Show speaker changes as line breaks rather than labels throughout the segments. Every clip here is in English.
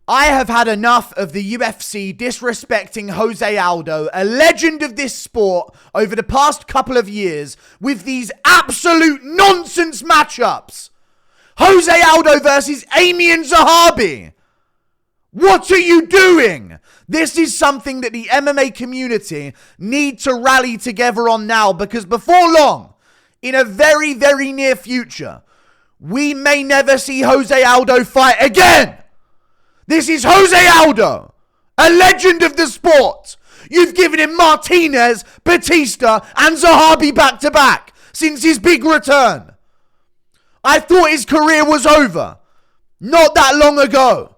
I have had enough of the UFC disrespecting Jose Aldo, a legend of this sport, over the past couple of years with these absolute nonsense matchups. Jose Aldo versus Aiemann Zahabi. What are you doing? This is something that the MMA community need to rally together on now, because before long, in a very, very near future, we may never see Jose Aldo fight again. This is Jose Aldo, a legend of the sport. You've given him Martinez, Bautista and Zahabi back to back since his big return. I thought his career was over not that long ago.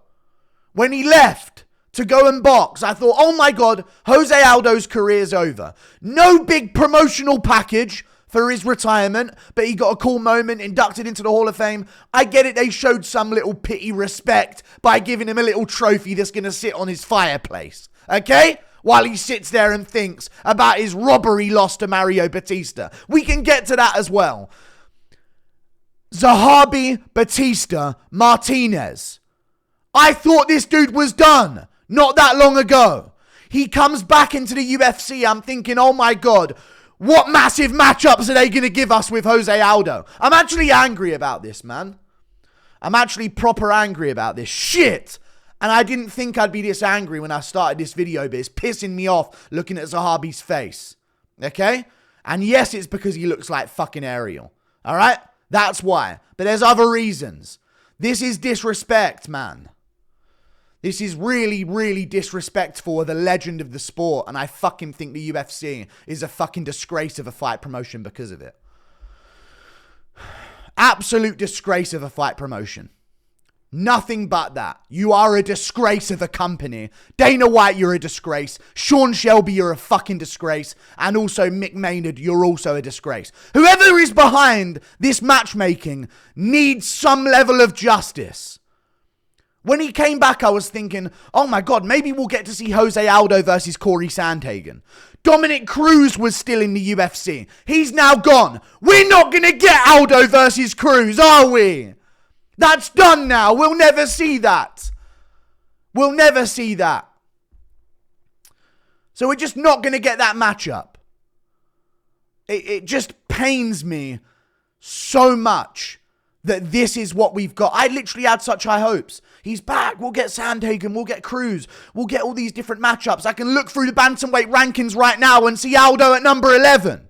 When he left to go and box, I thought, oh my God, Jose Aldo's career's over. No big promotional package for his retirement, but he got a cool moment, inducted into the Hall of Fame. I get it, they showed some little pity respect by giving him a little trophy that's going to sit on his fireplace, okay? While he sits there and thinks about his robbery loss to Mario Bautista. We can get to that as well. Zahabi, Bautista, Martinez. I thought this dude was done not that long ago. He comes back into the UFC. I'm thinking, oh my God, what massive matchups are they going to give us with Jose Aldo? I'm actually angry about this, man. I'm actually proper angry about this shit. And I didn't think I'd be this angry when I started this video, but it's pissing me off looking at Zahabi's face. Okay? And yes, it's because he looks like fucking Ariel. All right? That's why. But there's other reasons. This is disrespect, man. This is really, really disrespectful of the legend of the sport, and I fucking think the UFC is a fucking disgrace of a fight promotion because of it. Absolute disgrace of a fight promotion. Nothing but that. You are a disgrace of a company. Dana White, you're a disgrace. Sean Shelby, you're a fucking disgrace. And also Mick Maynard, you're also a disgrace. Whoever is behind this matchmaking needs some level of justice. When he came back, I was thinking, oh my God, maybe we'll get to see Jose Aldo versus Corey Sandhagen. Dominic Cruz was still in the UFC. He's now gone. We're not going to get Aldo versus Cruz, are we? That's done now. We'll never see that. We'll never see that. So we're just not going to get that matchup. It just pains me so much that this is what we've got. I literally had such high hopes. He's back. We'll get Sandhagen. We'll get Cruz. We'll get all these different matchups. I can look through the bantamweight rankings right now and see Aldo at number 11.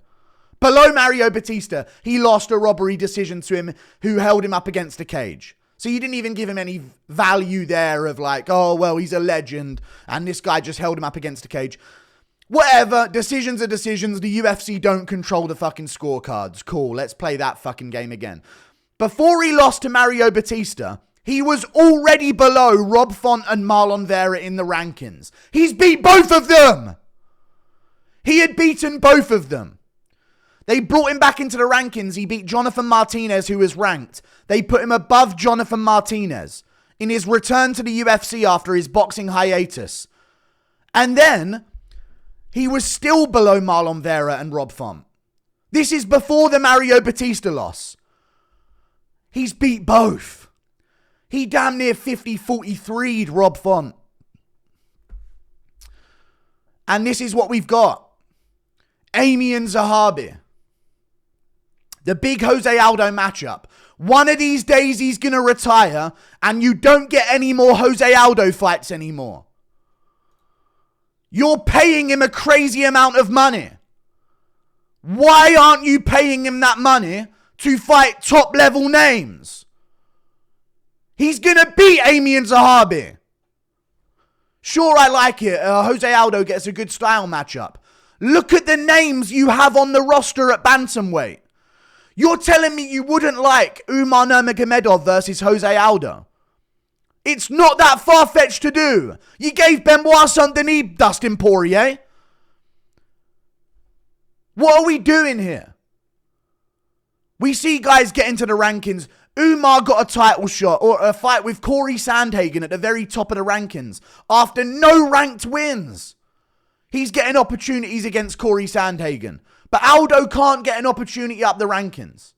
Below Mario Bautista. He lost a robbery decision to him who held him up against a cage. So you didn't even give him any value there of like, oh, well, he's a legend. And this guy just held him up against a cage. Whatever. Decisions are decisions. The UFC don't control the fucking scorecards. Cool. Let's play that fucking game again. Before he lost to Mario Bautista, he was already below Rob Font and Marlon Vera in the rankings. He's beat both of them. He had beaten both of them. They brought him back into the rankings. He beat Jonathan Martinez, who was ranked. They put him above Jonathan Martinez in his return to the UFC after his boxing hiatus. And then he was still below Marlon Vera and Rob Font. This is before the Mario Bautista loss. He's beat both. He damn near 50-43'd Rob Font. And this is what we've got. Aiemann Zahabi. The big Jose Aldo matchup. One of these days he's going to retire and you don't get any more Jose Aldo fights anymore. You're paying him a crazy amount of money. Why aren't you paying him that money to fight top level names? He's going to beat Aiemann Zahabi. Sure, I like it. Jose Aldo gets a good style matchup. Look at the names you have on the roster at bantamweight. You're telling me you wouldn't like Umar Nurmagomedov versus Jose Aldo? It's not that far-fetched to do. You gave Benoit Saint-Denis Dustin Poirier. What are we doing here? We see guys get into the rankings. Umar got a title shot or a fight with Corey Sandhagen at the very top of the rankings after no ranked wins. He's getting opportunities against Corey Sandhagen. But Aldo can't get an opportunity up the rankings.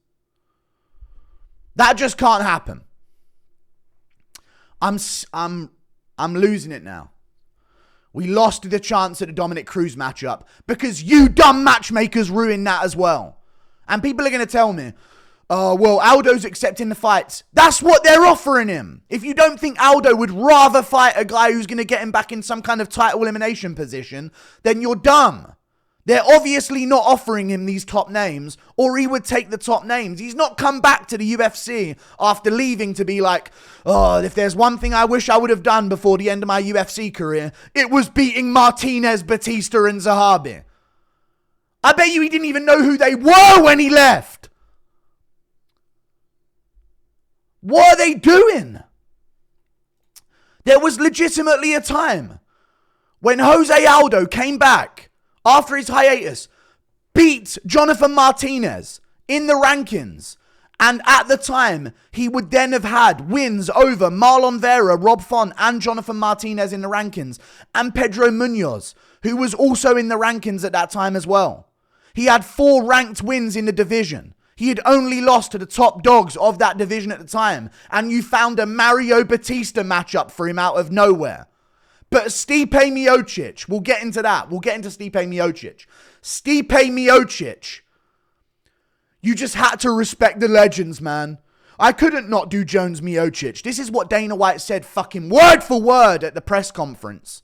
That just can't happen. I'm I'm losing it now. We lost the chance at the Dominic Cruz matchup because you dumb matchmakers ruined that as well. And people are going to tell me, oh, well, Aldo's accepting the fights. That's what they're offering him. If you don't think Aldo would rather fight a guy who's going to get him back in some kind of title elimination position, then you're dumb. They're obviously not offering him these top names, or he would take the top names. He's not come back to the UFC after leaving to be like, oh, if there's one thing I wish I would have done before the end of my UFC career, it was beating Martinez, Bautista and Zahabi. I bet you he didn't even know who they were when he left. What are they doing? There was legitimately a time when Jose Aldo came back after his hiatus, beat Jonathan Martinez in the rankings. And at the time, he would then have had wins over Marlon Vera, Rob Font, and Jonathan Martinez in the rankings. And Pedro Munoz, who was also in the rankings at that time as well. He had 4 ranked wins in the division. He had only lost to the top dogs of that division at the time. And you found a Mario Bautista matchup for him out of nowhere. But Stipe Miocic, we'll get into that. We'll get into Stipe Miocic. Stipe Miocic, you just had to respect the legends, man. I couldn't not do Jones Miocic. This is what Dana White said fucking word for word at the press conference.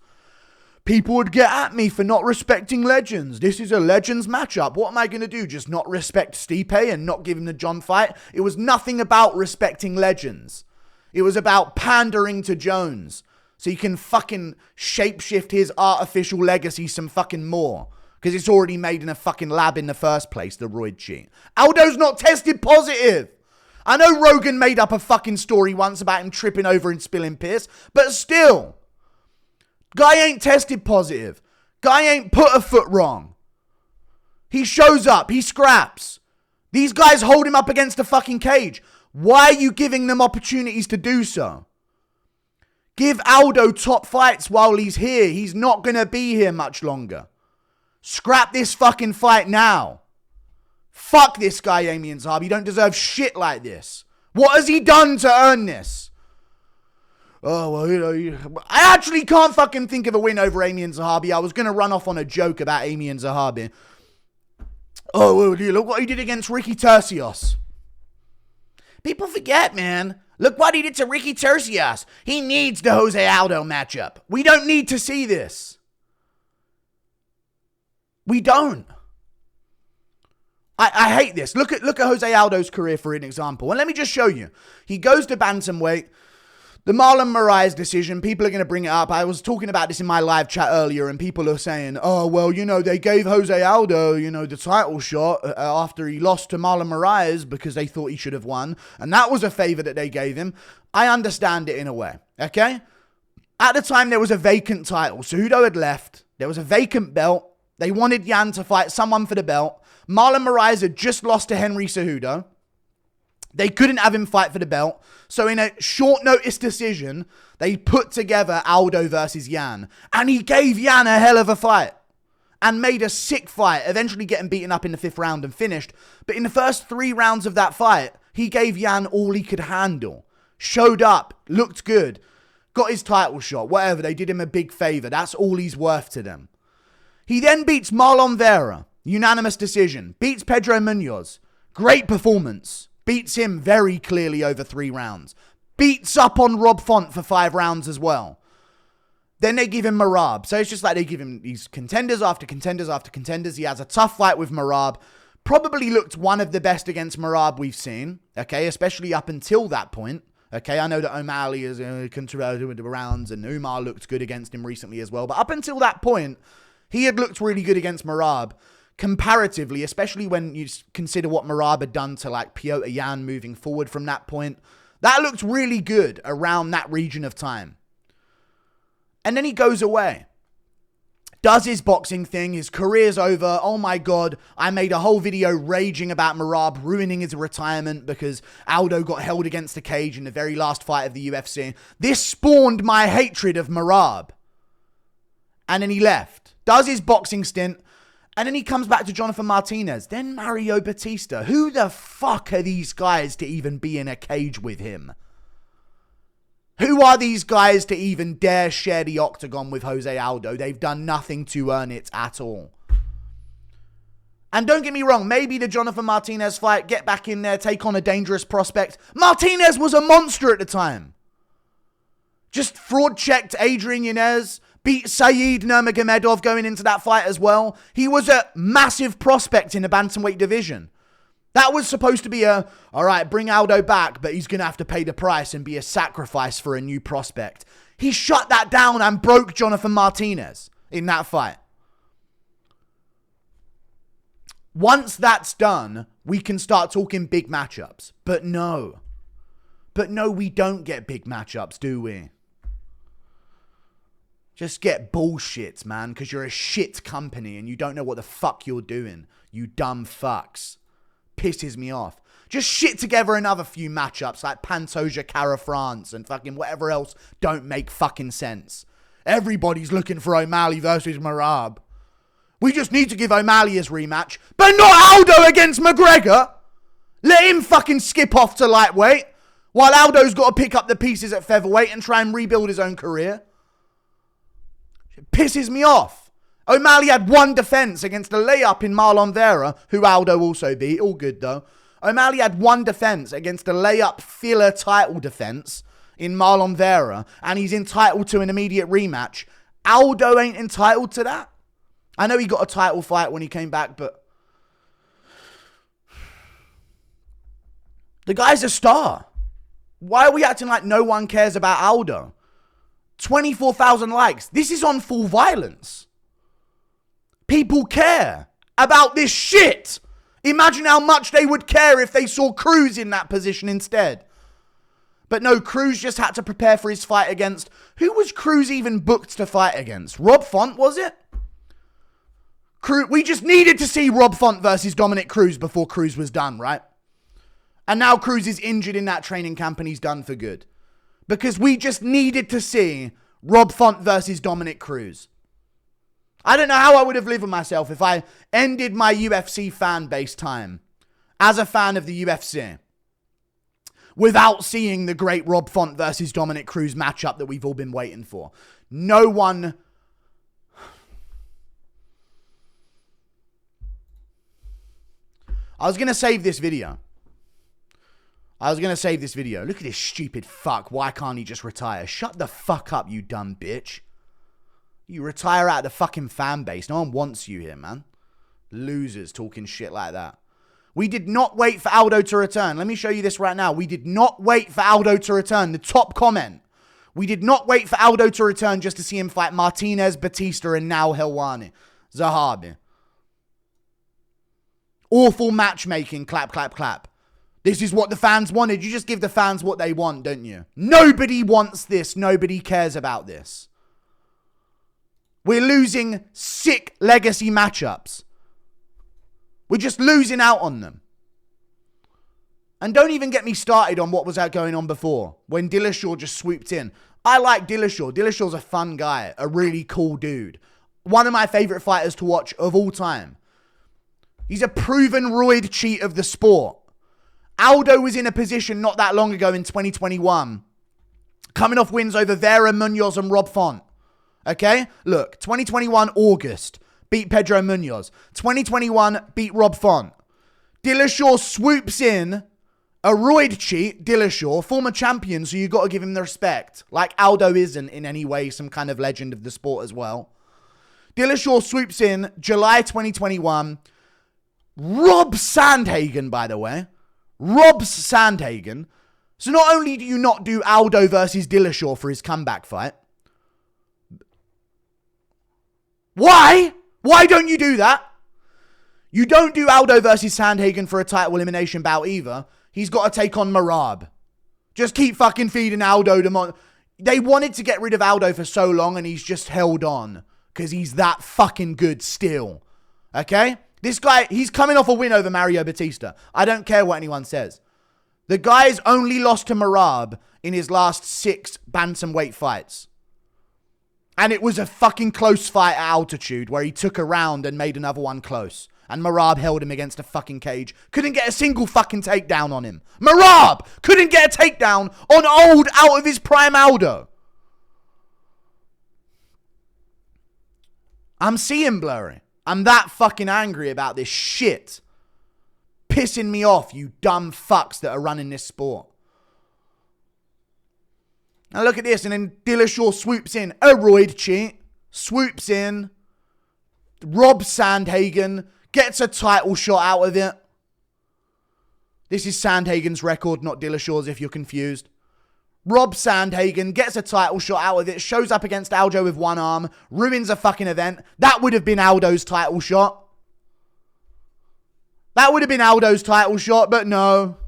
People would get at me for not respecting legends. This is a legends matchup. What am I going to do? Just not respect Stipe and not give him the John fight? It was nothing about respecting legends. It was about pandering to Jones. So you can fucking shapeshift his artificial legacy some fucking more. Because it's already made in a fucking lab in the first place, the roid cheat. Aldo's not tested positive. I know Rogan made up a fucking story once about him tripping over and spilling piss. But still. Guy ain't tested positive. Guy ain't put a foot wrong. He shows up. He scraps. These guys hold him up against the fucking cage. Why are you giving them opportunities to do so? Give Aldo top fights while he's here. He's not going to be here much longer. Scrap this fucking fight now. Fuck this guy, Aiemann Zahabi. You don't deserve shit like this. What has he done to earn this? Oh, well, I actually can't fucking think of a win over Aiemann Zahabi. I was going to run off on a joke about Aiemann Zahabi. Oh, well, look what he did against Ricky Tercios. People forget, man. Look what he did to Ricky Tercios. He needs the Jose Aldo matchup. We don't need to see this. We don't. I hate this. Look at Jose Aldo's career for an example. And let me just show you. He goes to bantamweight. The Marlon Moraes decision, people are going to bring it up. I was talking about this in my live chat earlier, and people are saying, oh, well, they gave Jose Aldo, the title shot after he lost to Marlon Moraes because they thought he should have won. And that was a favor that they gave him. I understand it in a way, okay? At the time, there was a vacant title. Cejudo had left. There was a vacant belt. They wanted Yan to fight someone for the belt. Marlon Moraes had just lost to Henry Cejudo. They couldn't have him fight for the belt. So in a short notice decision, they put together Aldo versus Yan. And he gave Yan a hell of a fight. And made a sick fight, eventually getting beaten up in the 5th round and finished. But in the first 3 rounds of that fight, he gave Yan all he could handle. Showed up, looked good, got his title shot, whatever. They did him a big favor. That's all he's worth to them. He then beats Marlon Vera, unanimous decision. Beats Pedro Munoz. Great performance. Beats him very clearly over 3 rounds. Beats up on Rob Font for 5 rounds as well. Then they give him Merab. So it's just like they give him these contenders after contenders after contenders. He has a tough fight with Merab. Probably looked one of the best against Merab we've seen. Okay, especially up until that point. Okay, I know that O'Malley is controversial with the rounds and Umar looked good against him recently as well. But up until that point, he had looked really good against Merab. Comparatively, especially when you consider what Merab had done to like Piotr Yan moving forward from that point. That looked really good around that region of time. And then he goes away. Does his boxing thing. His career's over. Oh my God. I made a whole video raging about Merab ruining his retirement because Aldo got held against the cage in the very last fight of the UFC. This spawned my hatred of Merab. And then he left. Does his boxing stint. And then he comes back to Jonathan Martinez. Then Mario Bautista. Who the fuck are these guys to even be in a cage with him? Who are these guys to even dare share the octagon with Jose Aldo? They've done nothing to earn it at all. And don't get me wrong, maybe the Jonathan Martinez fight, get back in there, take on a dangerous prospect. Martinez was a monster at the time. Just fraud-checked Adrian Yanez, beat Saeed Nurmagomedov going into that fight as well. He was a massive prospect in the bantamweight division. That was supposed to be all right, bring Aldo back, but he's going to have to pay the price and be a sacrifice for a new prospect. He shut that down and broke Jonathan Martinez in that fight. Once that's done, we can start talking big matchups. But no, we don't get big matchups, do we? Just get bullshits, man, because you're a shit company and you don't know what the fuck you're doing. You dumb fucks. Pisses me off. Just shit together another few matchups like Pantoja, Cara France, and fucking whatever else don't make fucking sense. Everybody's looking for O'Malley versus Merab. We just need to give O'Malley his rematch, but not Aldo against McGregor. Let him fucking skip off to lightweight while Aldo's got to pick up the pieces at featherweight and try and rebuild his own career. It pisses me off. O'Malley had one defense against a layup in Marlon Vera, who Aldo also beat. All good though. O'Malley had one defense against a layup filler title defense in Marlon Vera, and he's entitled to an immediate rematch. Aldo ain't entitled to that. I know he got a title fight when he came back, but the guy's a star. Why are we acting like no one cares about Aldo? 24,000 likes. This is on Full Violence. People care about this shit. Imagine how much they would care if they saw Cruz in that position instead. But no, Cruz just had to prepare for his fight against... Who was Cruz even booked to fight against? Rob Font, was it? We just needed to see Rob Font versus Dominic Cruz before Cruz was done, right? And now Cruz is injured in that training camp and he's done for good. Because we just needed to see Rob Font versus Dominic Cruz. I don't know how I would have lived with myself if I ended my UFC fan base time as a fan of the UFC without seeing the great Rob Font versus Dominic Cruz matchup that we've all been waiting for. No one... I was going to save this video. Look at this stupid fuck. Why can't he just retire? Shut the fuck up, you dumb bitch. You retire out of the fucking fan base. No one wants you here, man. Losers talking shit like that. We did not wait for Aldo to return. Let me show you this right now. We did not wait for Aldo to return. The top comment. We did not wait for Aldo to return just to see him fight Martinez, Bautista, and now Helwani. Zahabi. Awful matchmaking. Clap, clap, clap. This is what the fans wanted. You just give the fans what they want, don't you? Nobody wants this. Nobody cares about this. We're losing sick legacy matchups. We're just losing out on them. And don't even get me started on what was going on before, when Dillashaw just swooped in. I like Dillashaw. Dillashaw's a fun guy, a really cool dude. One of my favorite fighters to watch of all time. He's a proven roid cheat of the sport. Aldo was in a position not that long ago in 2021, coming off wins over Vera, Munoz, and Rob Font. Okay? Look, 2021 August, beat Pedro Munoz. 2021, beat Rob Font. Dillashaw swoops in, a roid cheat, Dillashaw, former champion, so you got to give him the respect. Like Aldo isn't in any way some kind of legend of the sport as well. Dillashaw swoops in, July 2021. Rob Sandhagen, by the way. Rob Sandhagen. So not only do you not do Aldo versus Dillashaw for his comeback fight. Why? Why don't you do that? You don't do Aldo versus Sandhagen for a title elimination bout either. He's got to take on Merab. Just keep fucking feeding Aldo to They wanted to get rid of Aldo for so long and he's just held on. Because he's that fucking good still. Okay? This guy, he's coming off a win over Mario Bautista. I don't care what anyone says. The guy's only lost to Merab in his last 6 bantamweight fights. And it was a fucking close fight at altitude where he took a round and made another one close. And Merab held him against a fucking cage. Couldn't get a single fucking takedown on him. Merab couldn't get a takedown on old, out of his prime Aldo. I'm seeing blurry. I'm that fucking angry about this shit. Pissing me off, you dumb fucks that are running this sport. Now look at this, and then Dillashaw swoops in. A roid cheat. Swoops in. Robs Sandhagen. Gets a title shot out of it. This is Sandhagen's record, not Dillashaw's if you're confused. Rob Sandhagen gets a title shot out of it, shows up against Aldo with one arm, ruins a fucking event. That would have been Aldo's title shot. That would have been Aldo's title shot, but no.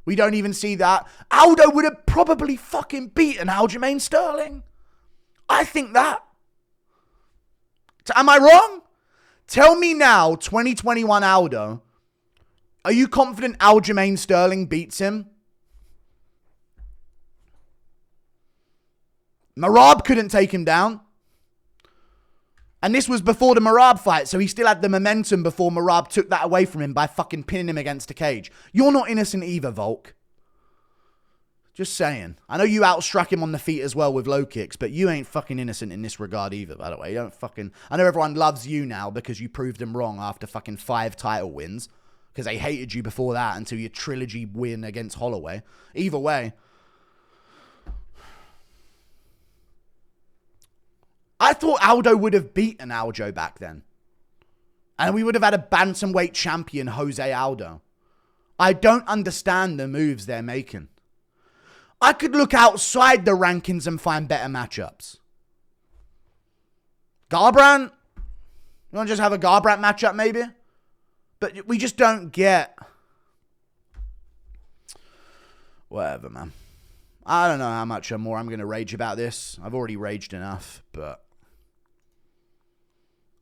We don't even see that. Aldo would have probably fucking beaten Aljamain Sterling. I think that. Am I wrong? Tell me now, 2021 Aldo, are you confident Aljamain Sterling beats him? Merab couldn't take him down. And this was before the Merab fight, so he still had the momentum before Merab took that away from him by fucking pinning him against a cage. You're not innocent either, Volk. Just saying. I know you outstruck him on the feet as well with low kicks, but you ain't fucking innocent in this regard either, by the way. You don't fucking... I know everyone loves you now because you proved them wrong after fucking 5 title wins. Because they hated you before that until your trilogy win against Holloway. Either way... I thought Aldo would have beaten Aljo back then. And we would have had a bantamweight champion, Jose Aldo. I don't understand the moves they're making. I could look outside the rankings and find better matchups. Garbrandt? You want to just have a Garbrandt matchup maybe? But we just don't get... Whatever, man. I don't know how much more I'm going to rage about this. I've already raged enough, but...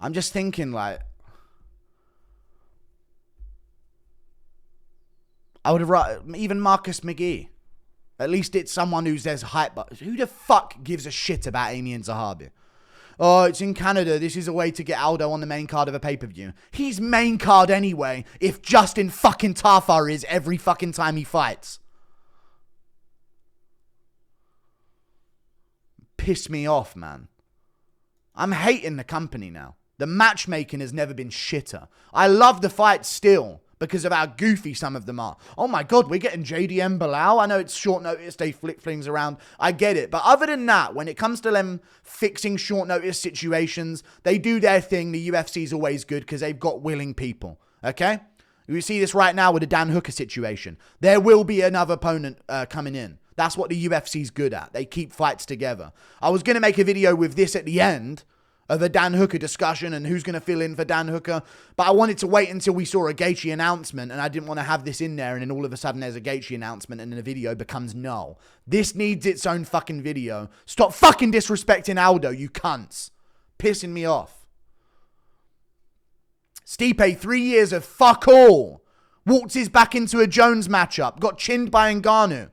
I'm just thinking, like... I would have... Even Marcus McGee. At least it's someone who's there's hype. But who the fuck gives a shit about Aiemann Zahabi? Oh, it's in Canada. This is a way to get Aldo on the main card of a pay-per-view. He's main card anyway, if Justin fucking Tafa is every fucking time he fights. Piss me off, man. I'm hating the company now. The matchmaking has never been shitter. I love the fights still because of how goofy some of them are. Oh my God, we're getting JDM Bilal. I know it's short notice, they flick things around. I get it. But other than that, when it comes to them fixing short notice situations, they do their thing. The UFC is always good because they've got willing people. Okay? We see this right now with the Dan Hooker situation. There will be another opponent coming in. That's what the UFC's good at. They keep fights together. I was going to make a video with this at the end of a Dan Hooker discussion and who's going to fill in for Dan Hooker. But I wanted to wait until we saw a Gaethje announcement and I didn't want to have this in there and then all of a sudden there's a Gaethje announcement and then the video becomes null. This needs its own fucking video. Stop fucking disrespecting Aldo, you cunts. Pissing me off. Stipe, 3 years of fuck all. Walked his back into a Jones matchup. Got chinned by Ngannou.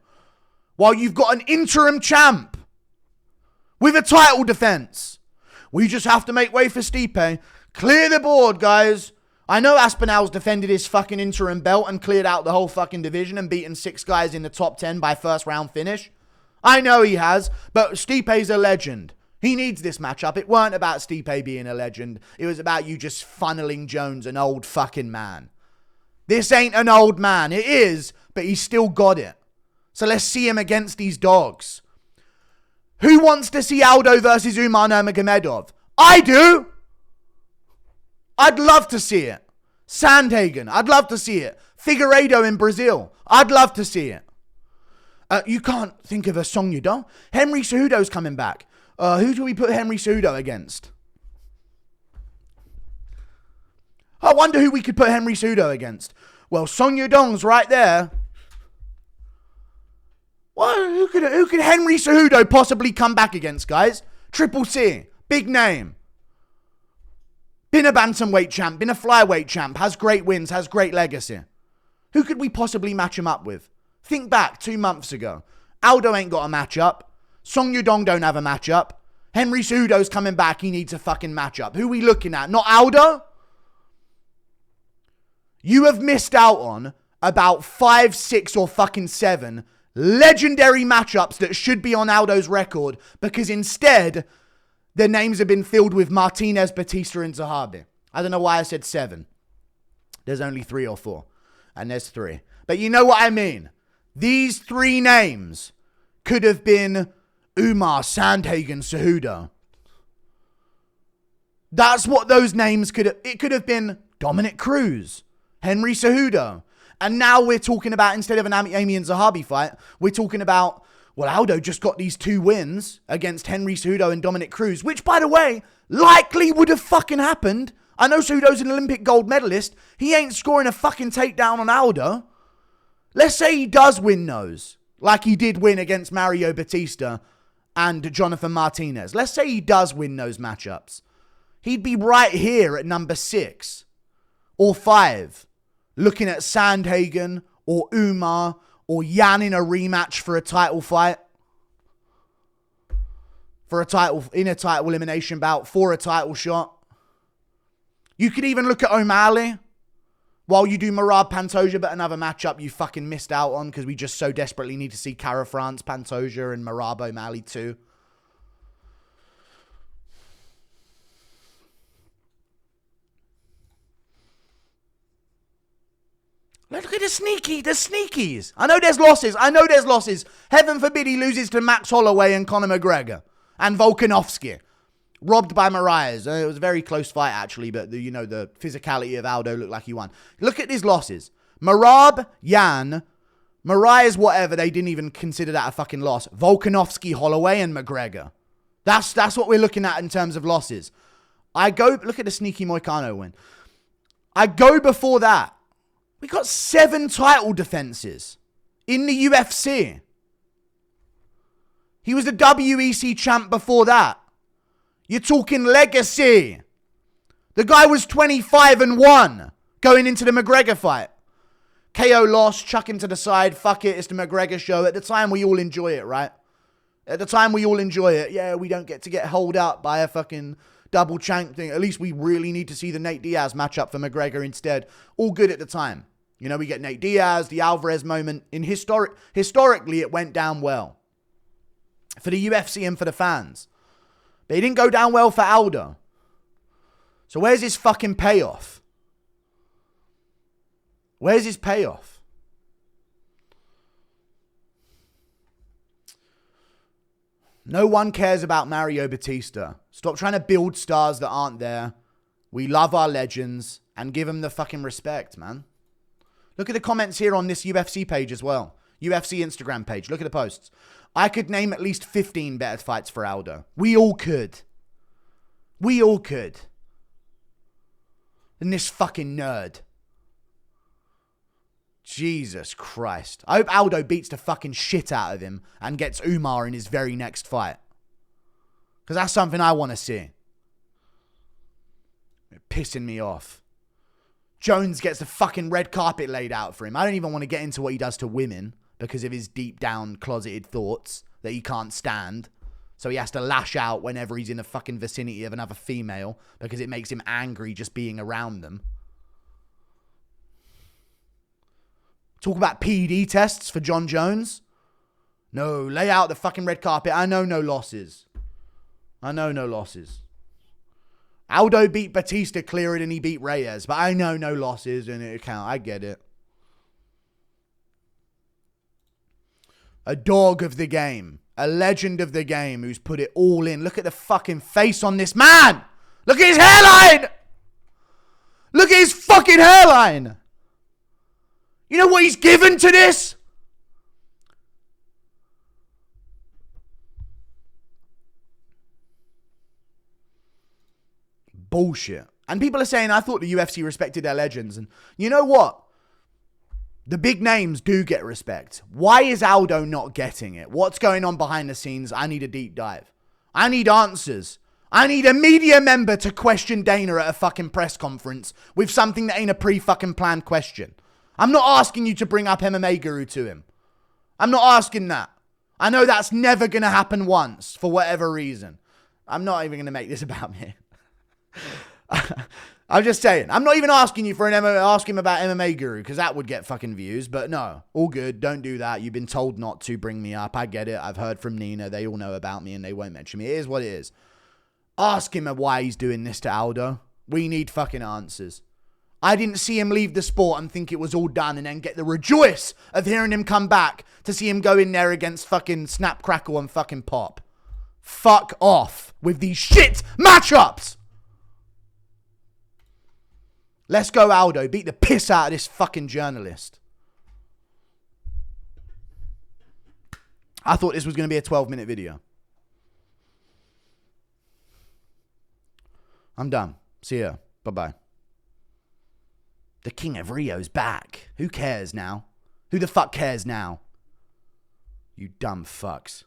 While you've got an interim champ with a title defense. We just have to make way for Stipe. Clear the board, guys. I know Aspinall's defended his fucking interim belt and cleared out the whole fucking division and beaten 6 guys in the top 10 by first round finish. I know he has, but Stipe's a legend. He needs this matchup. It weren't about Stipe being a legend. It was about you just funneling Jones, an old fucking man. This ain't an old man. It is, but he's still got it. So let's see him against these dogs. Who wants to see Aldo versus Umar Nurmagomedov? I do. I'd love to see it. Sandhagen, I'd love to see it. Figueiredo in Brazil, I'd love to see it. You can't think of a Song Yudong? Henry Cejudo's coming back. Who do we put Henry Cejudo against? I wonder who we could put Henry Cejudo against. Well, Song Yudong's right there. Well, who could Henry Cejudo possibly come back against, guys? Triple C, big name. Been a bantamweight champ, been a flyweight champ, has great wins, has great legacy. Who could we possibly match him up with? Think back 2 months ago. Aldo ain't got a matchup. Song Yudong don't have a matchup. Henry Cejudo's coming back, he needs a fucking matchup. Who we looking at? Not Aldo? You have missed out on about 5, 6, or fucking 7 legendary matchups that should be on Aldo's record because instead, their names have been filled with Martinez, Bautista, and Zahabi. I don't know why I said 7. There's only 3 or 4. And there's 3. But you know what I mean. These 3 names could have been Umar, Sandhagen, Cejudo. That's what those names could have... It could have been Dominic Cruz, Henry Cejudo. And now we're talking about, instead of an Aiemann Zahabi fight, we're talking about, well, Aldo just got these 2 wins against Henry Cejudo and Dominic Cruz, which, by the way, likely would have fucking happened. I know Cejudo's an Olympic gold medalist. He ain't scoring a fucking takedown on Aldo. Let's say he does win those, like he did win against Mario Bautista and Jonathan Martinez. Let's say he does win those matchups. He'd be right here at number 6 or 5. Looking at Sandhagen or Umar or Jan in a rematch for a title fight. In a title elimination bout for a title shot. You could even look at O'Malley while you do Merab Pantoja, but another matchup you fucking missed out on because we just so desperately need to see Kara France, Pantoja, and Merab O'Malley too. Look at the sneakies. I know there's losses. Heaven forbid he loses to Max Holloway and Conor McGregor and Volkanovski. Robbed by Marias. It was a very close fight, actually, but the physicality of Aldo looked like he won. Look at these losses. Merab, Jan, Marias, whatever, they didn't even consider that a fucking loss. Volkanovski, Holloway, and McGregor. That's what we're looking at in terms of losses. Look at the sneaky Moicano win. I go before that. We got 7 title defenses in the UFC. He was the WEC champ before that. You're talking legacy. The guy was 25-1 going into the McGregor fight. KO loss, chucking to the side, fuck it, it's the McGregor show. At the time, we all enjoy it, right? At the time, we all enjoy it. Yeah, we don't get to get held up by a fucking double chank thing. At least we really need to see the Nate Diaz matchup for McGregor instead. All good at the time. You know, we get Nate Diaz, the Alvarez moment. Historically, it went down well for the UFC and for the fans. But it didn't go down well for Aldo. So where's his fucking payoff? Where's his payoff? No one cares about Mario Bautista. Stop trying to build stars that aren't there. We love our legends and give them the fucking respect, man. Look at the comments here on this UFC page as well. UFC Instagram page. Look at the posts. I could name at least 15 better fights for Aldo. We all could. We all could. And this fucking nerd. Jesus Christ. I hope Aldo beats the fucking shit out of him and gets Umar in his very next fight. Because that's something I want to see. It's pissing me off. Jones gets the fucking red carpet laid out for him. I don't even want to get into what he does to women because of his deep down closeted thoughts that he can't stand. So he has to lash out whenever he's in the fucking vicinity of another female because it makes him angry just being around them. Talk about PED tests for John Jones. No, lay out the fucking red carpet. I know no losses. Aldo beat Bautista clearer than he beat Reyes, but I know no losses and it count. I get it. A dog of the game. A legend of the game who's put it all in. Look at the fucking face on this man. Look at his hairline. Look at his fucking hairline. You know what he's given to this? Bullshit. And people are saying, I thought the UFC respected their legends. And you know what? The big names do get respect. Why is Aldo not getting it? What's going on behind the scenes? I need a deep dive. I need answers. I need a media member to question Dana at a fucking press conference with something that ain't a pre-fucking planned question. I'm not asking you to bring up MMA Guru to him. I'm not asking that. I know that's never going to happen once for whatever reason. I'm not even going to make this about me. I'm just saying. I'm not even asking you for ask him about MMA Guru, because that would get fucking views. But no, all good. Don't do that. You've been told not to bring me up. I get it. I've heard from Nina. They all know about me and they won't mention me. It is what it is. Ask him why he's doing this to Aldo. We need fucking answers. I didn't see him leave the sport and think it was all done and then get the rejoice of hearing him come back to see him go in there against fucking Snap, Crackle and fucking Pop. Fuck off with these shit matchups. Let's go, Aldo. Beat the piss out of this fucking journalist. I thought this was going to be a 12-minute video. I'm done. See ya. Bye-bye. The King of Rio's back. Who cares now? Who the fuck cares now? You dumb fucks.